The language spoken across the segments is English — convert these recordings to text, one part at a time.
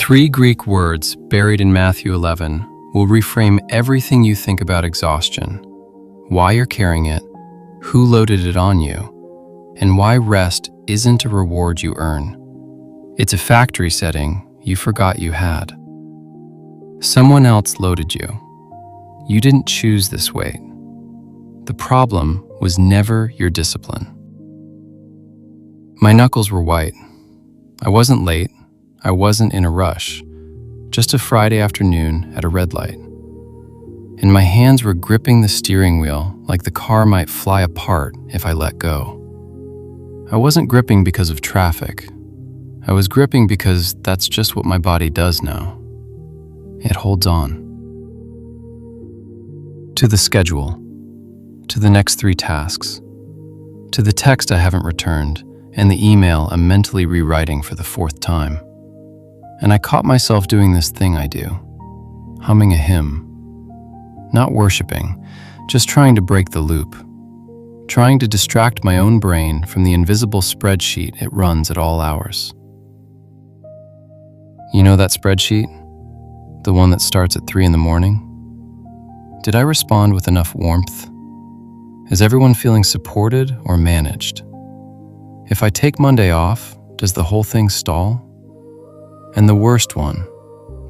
Three Greek words buried in Matthew 11 will reframe everything you think about exhaustion, why you're carrying it, who loaded it on you, and why rest isn't a reward you earn. It's a factory setting you forgot you had. Someone else loaded you. You didn't choose this weight. The problem was never your discipline. My knuckles were white. I wasn't late. I wasn't in a rush. Just a Friday afternoon at a red light. And my hands were gripping the steering wheel like the car might fly apart if I let go. I wasn't gripping because of traffic. I was gripping because that's just what my body does now. It holds on. To the schedule, to the next 3 tasks, to the text I haven't returned, and the email I'm mentally rewriting for the 4th time. And I caught myself doing this thing I do, humming a hymn. Not worshiping, just trying to break the loop. Trying to distract my own brain from the invisible spreadsheet it runs at all hours. You know that spreadsheet? The one that starts at 3 in the morning? Did I respond with enough warmth? Is everyone feeling supported or managed? If I take Monday off, does the whole thing stall? And the worst one,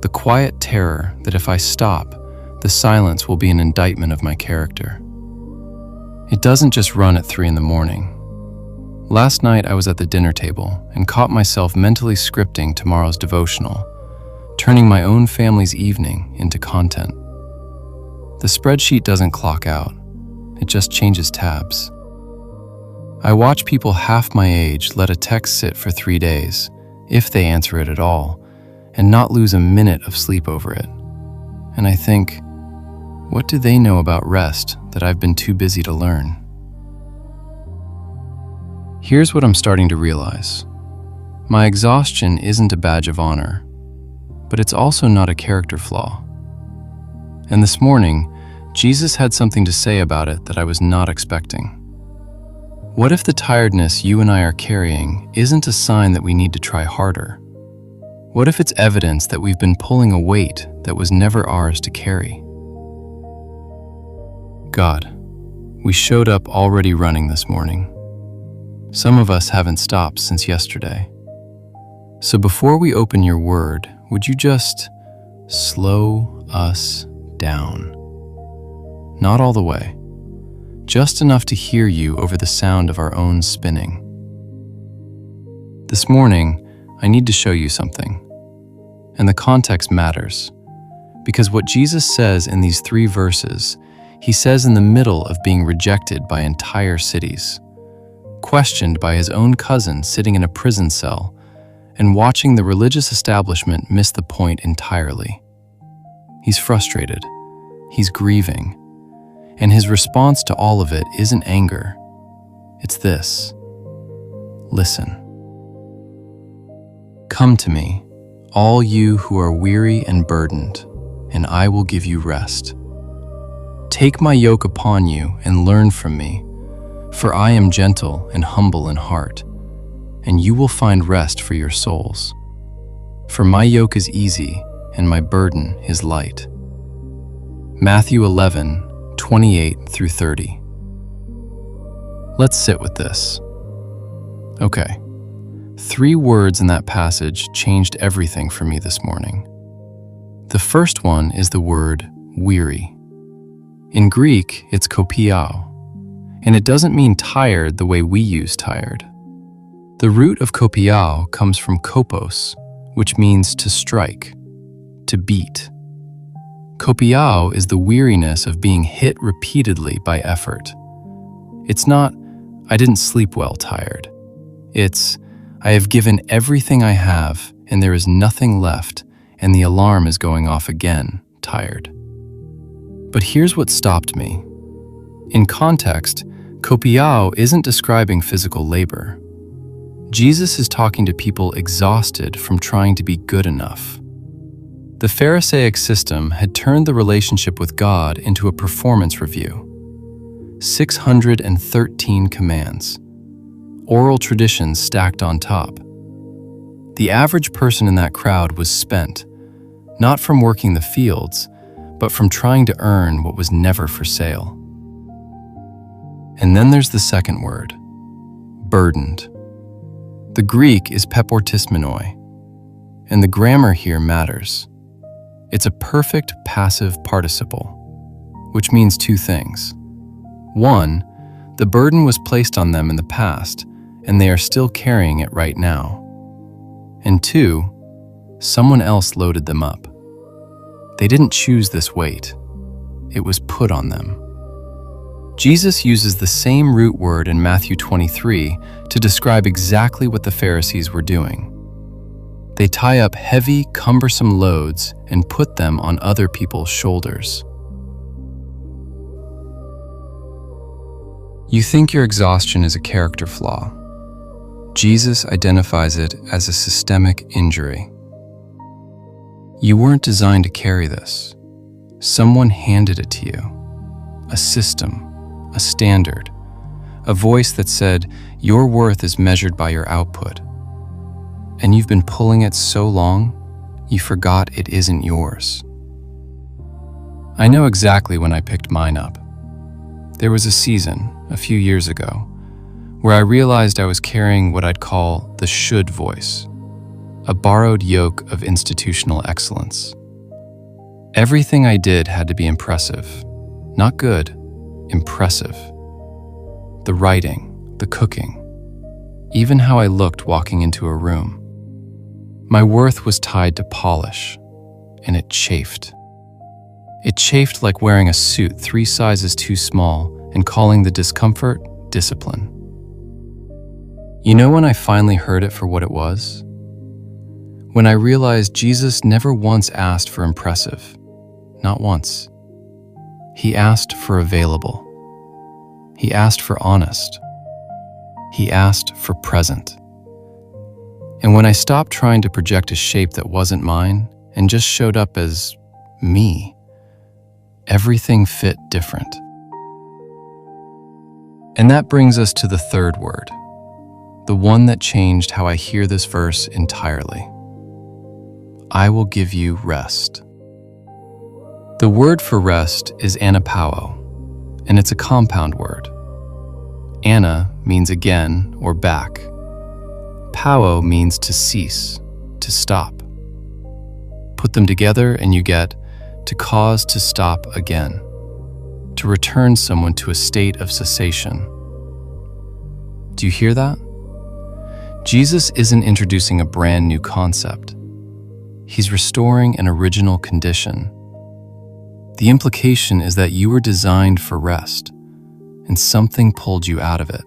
the quiet terror that if I stop, the silence will be an indictment of my character. It doesn't just run at 3 in the morning. Last night I was at the dinner table and caught myself mentally scripting tomorrow's devotional, turning my own family's evening into content. The spreadsheet doesn't clock out, it just changes tabs. I watch people half my age let a text sit for 3 days, if they answer it at all, and not lose a minute of sleep over it. And I think, what do they know about rest that I've been too busy to learn? Here's what I'm starting to realize. My exhaustion isn't a badge of honor, but it's also not a character flaw. And this morning, Jesus had something to say about it that I was not expecting. What if the tiredness you and I are carrying isn't a sign that we need to try harder? What if it's evidence that we've been pulling a weight that was never ours to carry? God, we showed up already running this morning. Some of us haven't stopped since yesterday. So before we open your word, would you just slow us down? Not all the way, just enough to hear you over the sound of our own spinning. This morning, I need to show you something. And the context matters, because what Jesus says in these 3 verses, he says in the middle of being rejected by entire cities, questioned by his own cousin sitting in a prison cell, and watching the religious establishment miss the point entirely. He's frustrated, he's grieving, and his response to all of it isn't anger. It's this: listen. Come to me, all you who are weary and burdened, and I will give you rest. Take my yoke upon you and learn from me, for I am gentle and humble in heart, and you will find rest for your souls. For my yoke is easy and my burden is light. Matthew 11:28 through 30. Let's sit with this. Okay, 3 words in that passage changed everything for me this morning. The first one is the word weary. In Greek, it's Kopiaō, and it doesn't mean tired the way we use tired. The root of Kopiaō comes from kopos, which means to strike, to beat. Kopiaō is the weariness of being hit repeatedly by effort. It's not, I didn't sleep well tired. It's, I have given everything I have and there is nothing left and the alarm is going off again, tired. But here's what stopped me. In context, Kopiaō isn't describing physical labor. Jesus is talking to people exhausted from trying to be good enough. The Pharisaic system had turned the relationship with God into a performance review. 613 commands, oral traditions stacked on top. The average person in that crowd was spent, not from working the fields, but from trying to earn what was never for sale. And then there's the second word, burdened. The Greek is peportismenoi, and the grammar here matters. It's a perfect passive participle, which means two things. One, the burden was placed on them in the past, and they are still carrying it right now. And two, someone else loaded them up. They didn't choose this weight. It was put on them. Jesus uses the same root word in Matthew 23 to describe exactly what the Pharisees were doing. They tie up heavy, cumbersome loads and put them on other people's shoulders. You think your exhaustion is a character flaw. Jesus identifies it as a systemic injury. You weren't designed to carry this. Someone handed it to you. A system, a standard, a voice that said your worth is measured by your output. And you've been pulling it so long, you forgot it isn't yours. I know exactly when I picked mine up. There was a season, a few years ago, where I realized I was carrying what I'd call the should voice, a borrowed yoke of institutional excellence. Everything I did had to be impressive, not good, impressive. The writing, the cooking, even how I looked walking into a room. My worth was tied to polish, and it chafed. It chafed like wearing a suit 3 sizes too small and calling the discomfort discipline. You know when I finally heard it for what it was? When I realized Jesus never once asked for impressive, not once. He asked for available. He asked for honest. He asked for present. And when I stopped trying to project a shape that wasn't mine and just showed up as me, everything fit different. And that brings us to the third word, the one that changed how I hear this verse entirely. I will give you rest. The word for rest is Anapauō, and it's a compound word. Ana means again or back. Pauō means to cease, to stop. Put them together and you get to cause to stop again, to return someone to a state of cessation. Do you hear that? Jesus isn't introducing a brand new concept. He's restoring an original condition. The implication is that you were designed for rest, and something pulled you out of it.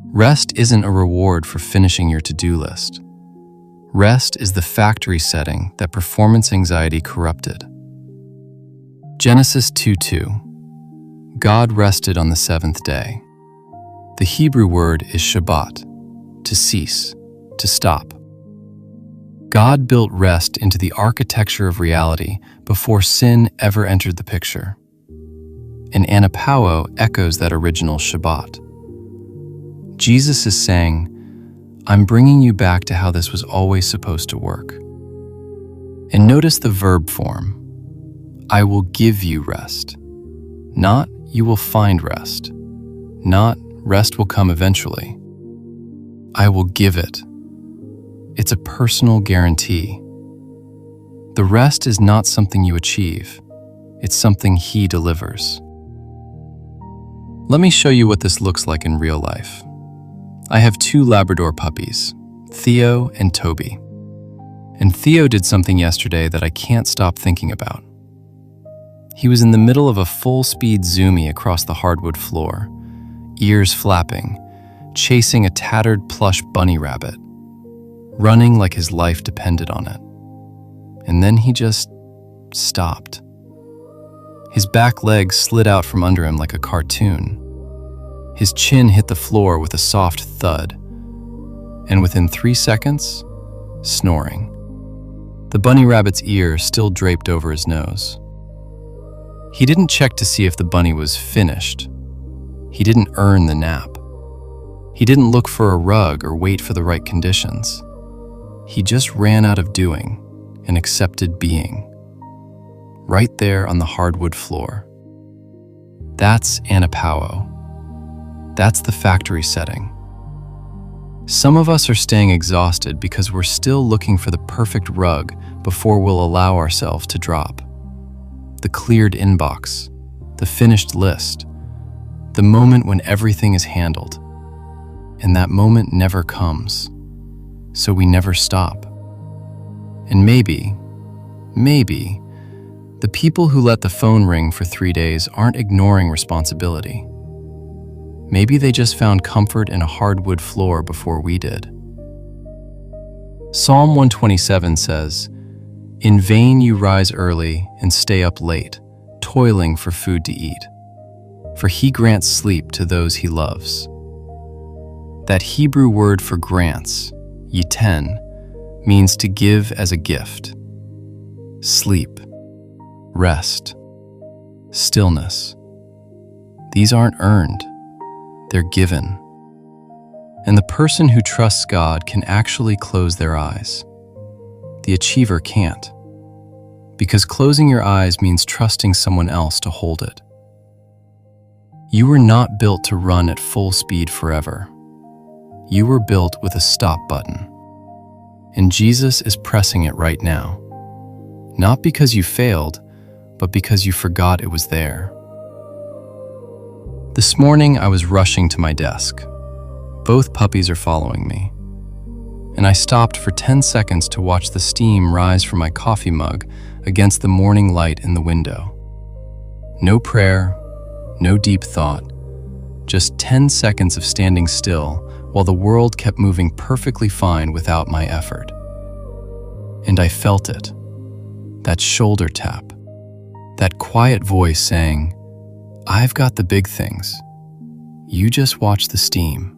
Rest isn't a reward for finishing your to-do list. Rest is the factory setting that performance anxiety corrupted. Genesis 2:2. God rested on the 7th day. The Hebrew word is Shabbat, to cease, to stop. God built rest into the architecture of reality before sin ever entered the picture. And Anapauō echoes that original Shabbat. Jesus is saying, I'm bringing you back to how this was always supposed to work. And notice the verb form. I will give you rest. Not you will find rest. Not rest will come eventually. I will give it. It's a personal guarantee. The rest is not something you achieve. It's something He delivers. Let me show you what this looks like in real life. I have 2 Labrador puppies, Theo and Toby. And Theo did something yesterday that I can't stop thinking about. He was in the middle of a full-speed zoomie across the hardwood floor, ears flapping, chasing a tattered plush bunny rabbit, running like his life depended on it. And then he just stopped. His back legs slid out from under him like a cartoon. His chin hit the floor with a soft thud, and within 3 seconds, snoring. The bunny rabbit's ear still draped over his nose. He didn't check to see if the bunny was finished. He didn't earn the nap. He didn't look for a rug or wait for the right conditions. He just ran out of doing and accepted being. Right there on the hardwood floor. That's Anapauō. That's the factory setting. Some of us are staying exhausted because we're still looking for the perfect rug before we'll allow ourselves to drop. The cleared inbox, the finished list, the moment when everything is handled. And that moment never comes, so we never stop. And maybe, the people who let the phone ring for 3 days aren't ignoring responsibility. Maybe they just found comfort in a hardwood floor before we did. Psalm 127 says, "In vain you rise early and stay up late, toiling for food to eat. For he grants sleep to those he loves." That Hebrew word for grants, yiten, means to give as a gift. Sleep, rest, stillness. These aren't earned. They're given. And the person who trusts God can actually close their eyes. The achiever can't. Because closing your eyes means trusting someone else to hold it. You were not built to run at full speed forever. You were built with a stop button. And Jesus is pressing it right now. Not because you failed, but because you forgot it was there. This morning, I was rushing to my desk. Both puppies are following me. And I stopped for 10 seconds to watch the steam rise from my coffee mug against the morning light in the window. No prayer, no deep thought, just 10 seconds of standing still while the world kept moving perfectly fine without my effort. And I felt it, that shoulder tap, that quiet voice saying, "I've got the big things. You just watch the steam."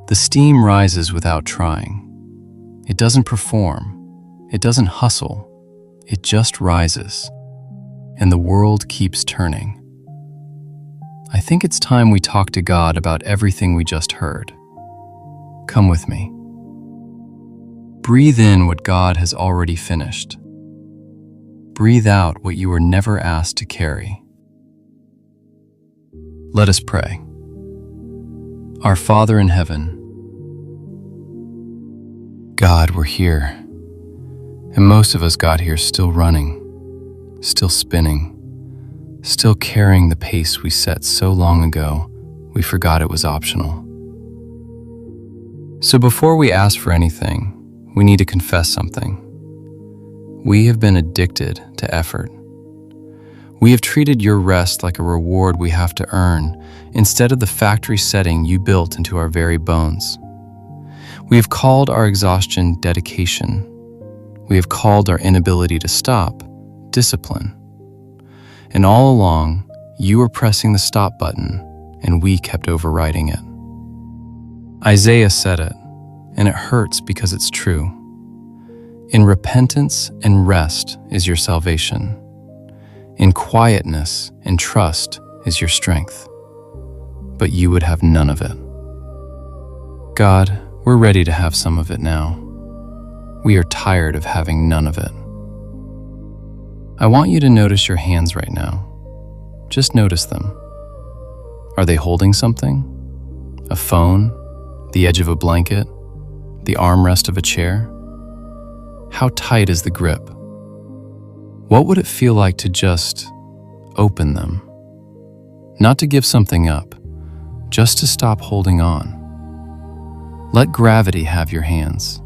The steam rises without trying. It doesn't perform. It doesn't hustle. It just rises. And the world keeps turning. I think it's time we talk to God about everything we just heard. Come with me. Breathe in what God has already finished. Breathe out what you were never asked to carry. Let us pray. Our Father in heaven, God, we're here. And most of us got here still running, still spinning, still carrying the pace we set so long ago we forgot it was optional. So before we ask for anything, we need to confess something. We have been addicted to effort. We have treated your rest like a reward we have to earn instead of the factory setting you built into our very bones. We have called our exhaustion dedication. We have called our inability to stop discipline. And all along, you were pressing the stop button and we kept overriding it. Isaiah said it, and it hurts because it's true. In repentance and rest is your salvation. In quietness and trust is your strength. But you would have none of it. God, we're ready to have some of it now. We are tired of having none of it. I want you to notice your hands right now. Just notice them. Are they holding something? A phone? The edge of a blanket? The armrest of a chair? How tight is the grip? What would it feel like to just open them? Not to give something up, just to stop holding on. Let gravity have your hands.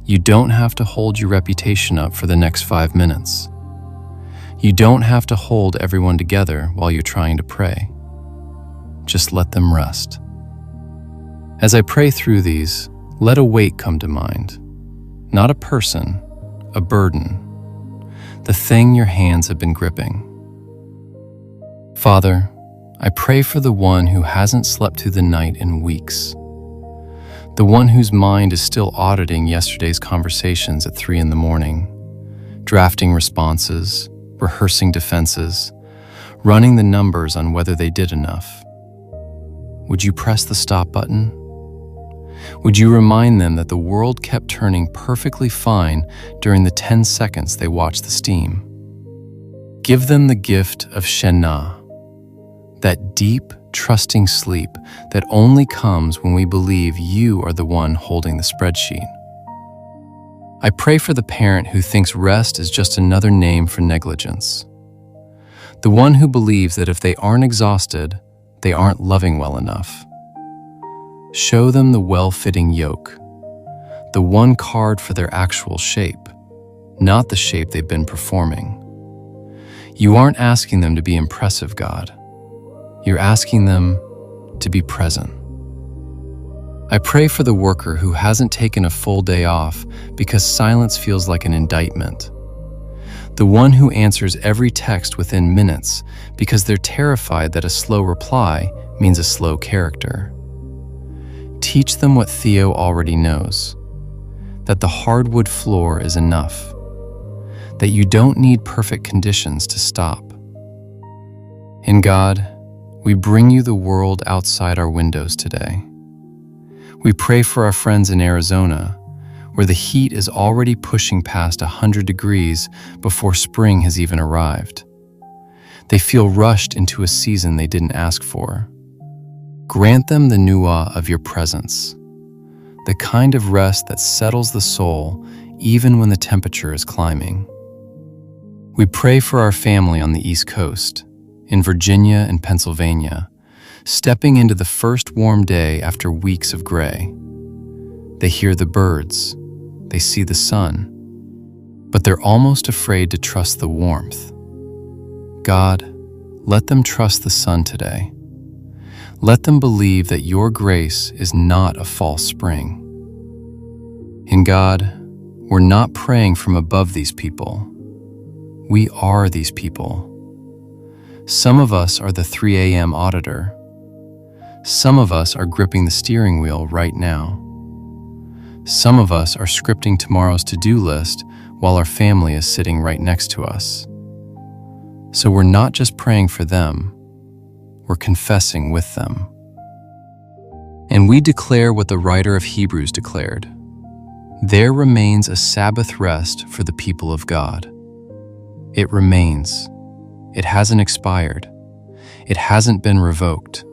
You don't have to hold your reputation up for the next 5 minutes. You don't have to hold everyone together while you're trying to pray. Just let them rest. As I pray through these, let a weight come to mind. Not a person, a burden. The thing your hands have been gripping. Father, I pray for the one who hasn't slept through the night in weeks. The one whose mind is still auditing yesterday's conversations at 3 a.m, drafting responses, rehearsing defenses, running the numbers on whether they did enough. Would you press the stop button? Would you remind them that the world kept turning perfectly fine during the 10 seconds they watched the steam? Give them the gift of Shena, that deep, trusting sleep that only comes when we believe you are the one holding the spreadsheet. I pray for the parent who thinks rest is just another name for negligence. The one who believes that if they aren't exhausted, they aren't loving well enough. Show them the well-fitting yoke, the one card for their actual shape, not the shape they've been performing. You aren't asking them to be impressive, God. You're asking them to be present. I pray for the worker who hasn't taken a full day off because silence feels like an indictment. The one who answers every text within minutes because they're terrified that a slow reply means a slow character. Teach them what Theo already knows, that the hardwood floor is enough, that you don't need perfect conditions to stop. In God, we bring you the world outside our windows today. We pray for our friends in Arizona, where the heat is already pushing past 100 degrees before spring has even arrived. They feel rushed into a season they didn't ask for. Grant them the nuwa of your presence, the kind of rest that settles the soul even when the temperature is climbing. We pray for our family on the East Coast, in Virginia and Pennsylvania, stepping into the first warm day after weeks of gray. They hear the birds, they see the sun, but they're almost afraid to trust the warmth. God, let them trust the sun today. Let them believe that your grace is not a false spring. In God, we're not praying from above these people. We are these people. Some of us are the 3 a.m. auditor. Some of us are gripping the steering wheel right now. Some of us are scripting tomorrow's to-do list while our family is sitting right next to us. So we're not just praying for them, we're confessing with them. And we declare what the writer of Hebrews declared. There remains a Sabbath rest for the people of God. It remains. It hasn't expired. It hasn't been revoked.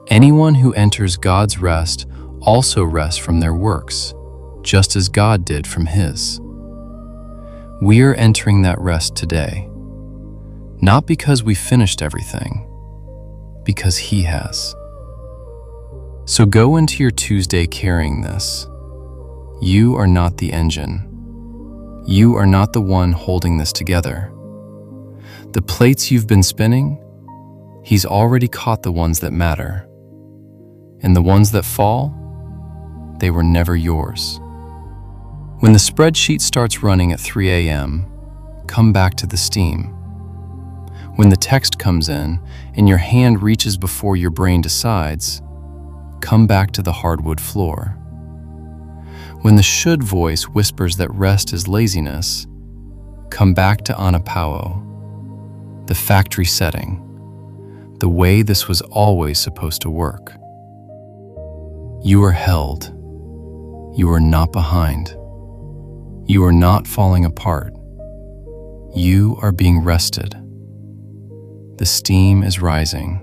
Anyone who enters God's rest also rests from their works, just as God did from His. We are entering that rest today, not because we finished everything, because He has. So go into your Tuesday carrying this. You are not the engine. You are not the one holding this together. The plates you've been spinning, He's already caught the ones that matter. And the ones that fall, they were never yours. When the spreadsheet starts running at 3 a.m., come back to the steam. When the text comes in and your hand reaches before your brain decides, come back to the hardwood floor. When the should voice whispers that rest is laziness, come back to Anapauō, the factory setting, the way this was always supposed to work. You are held. You are not behind. You are not falling apart. You are being rested. The steam is rising.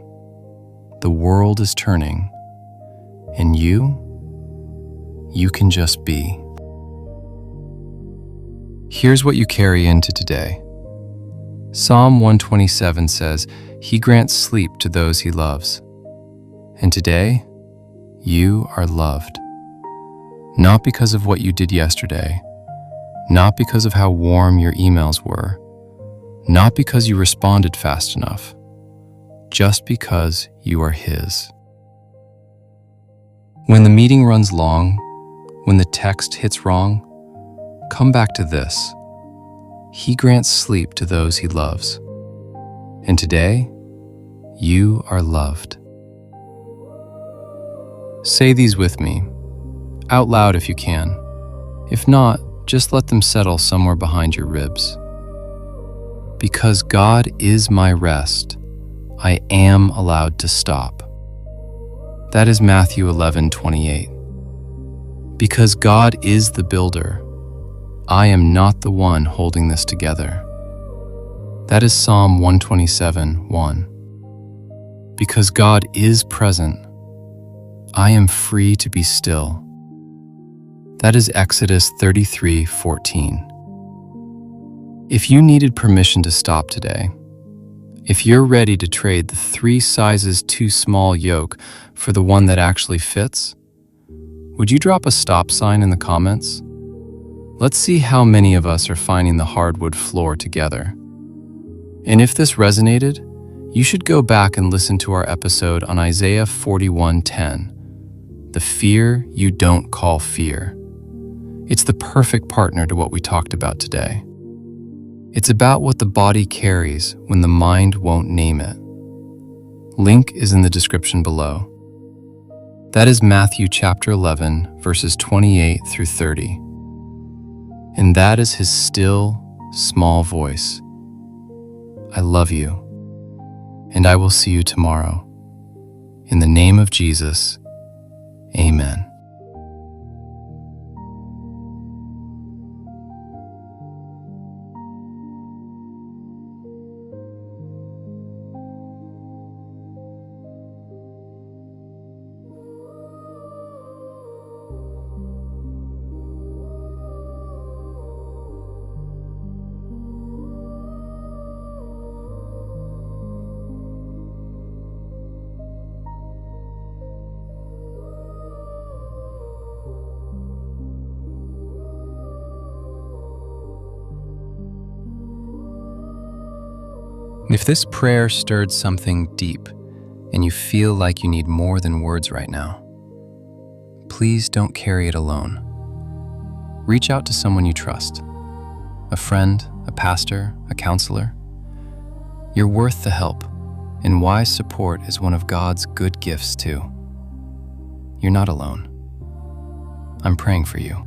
The world is turning. And you can just be. Here's what you carry into today. Psalm 127 says, He grants sleep to those He loves. And today, you are loved. Not because of what you did yesterday, not because of how warm your emails were, not because you responded fast enough, just because you are His. When the meeting runs long, when the text hits wrong, come back to this. He grants sleep to those He loves. And today, you are loved. Say these with me, out loud if you can. If not, just let them settle somewhere behind your ribs. Because God is my rest, I am allowed to stop. That is Matthew 11:28. Because God is the builder, I am not the one holding this together. That is Psalm 127:1. Because God is present, I am free to be still. That is Exodus 33:14. If you needed permission to stop today, if you're ready to trade the 3 sizes too small yoke for the one that actually fits, would you drop a stop sign in the comments? Let's see how many of us are finding the hardwood floor together. And if this resonated, you should go back and listen to our episode on Isaiah 41:10, the fear you don't call fear. It's the perfect partner to what we talked about today. It's about what the body carries when the mind won't name it. Link is in the description below. That is Matthew chapter 11, verses 28 through 30. And that is his still, small voice. I love you, and I will see you tomorrow. In the name of Jesus, amen. If this prayer stirred something deep and you feel like you need more than words right now, please don't carry it alone. Reach out to someone you trust, a friend, a pastor, a counselor. You're worth the help, and wise support is one of God's good gifts too. You're not alone. I'm praying for you.